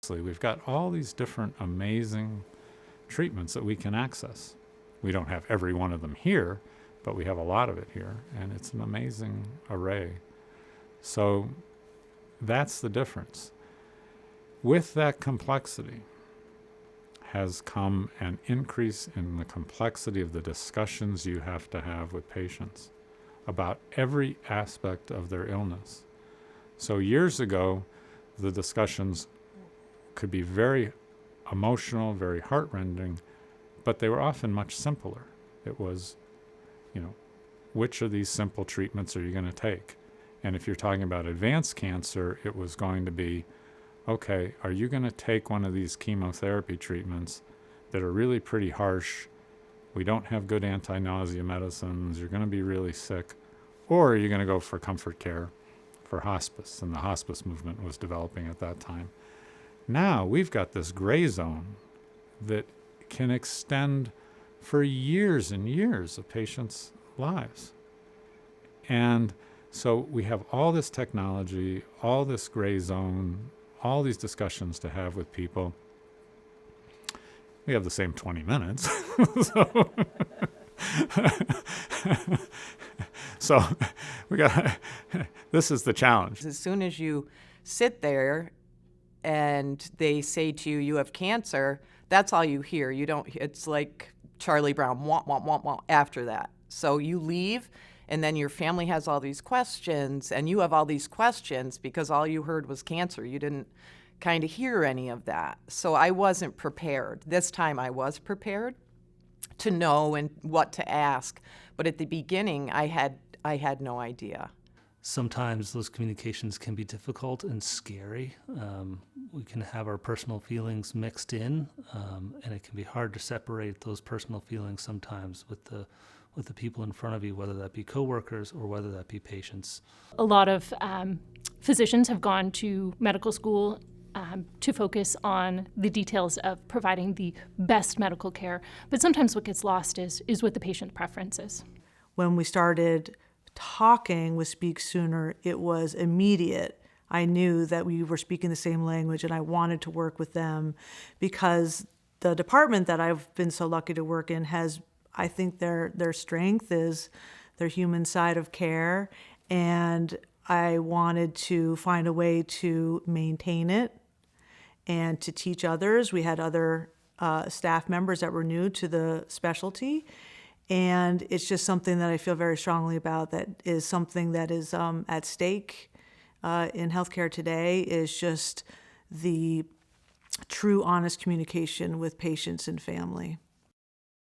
Huxley, we've got all these different amazing treatments that we can access. We don't have every one of them here, but we have a lot of it here, and it's an amazing array. So that's the difference. With that complexity has come an increase in the complexity of the discussions you have to have with patients about every aspect of their illness. So years ago, the discussions could be very emotional, very heart-rending, but they were often much simpler. It was, which of these simple treatments are you going to take? And if you're talking about advanced cancer, it was going to be, okay, are you going to take one of these chemotherapy treatments that are really pretty harsh? We don't have good anti-nausea medicines. You're going to be really sick. Or are you going to go for comfort care, for hospice? And the hospice movement was developing at that time. Now we've got this gray zone that can extend for years and years of patients' lives. And so we have all this technology, all this gray zone, all these discussions to have with people. We have the same 20 minutes. So this is the challenge. As soon as you sit there and they say to you, you have cancer, that's all you hear. It's like Charlie Brown, womp, womp, womp, womp, after that. So you leave, and then your family has all these questions, and you have all these questions because all you heard was cancer. You didn't kind of hear any of that. So I wasn't prepared. This time I was prepared to know and what to ask. But at the beginning, I had no idea. Sometimes those communications can be difficult and scary. We can have our personal feelings mixed in, and it can be hard to separate those personal feelings sometimes with the people in front of you, whether that be coworkers or whether that be patients. A lot of physicians have gone to medical school to focus on the details of providing the best medical care, but sometimes what gets lost is what the patient preference is. When we started talking with SpeakSooner, it was immediate. I knew that we were speaking the same language and I wanted to work with them because the department that I've been so lucky to work in has, I think their strength is their human side of care, and I wanted to find a way to maintain it and to teach others. We had other staff members that were new to the specialty, and it's just something that I feel very strongly about, that is something that is at stake in healthcare today, is just the true, honest communication with patients and family.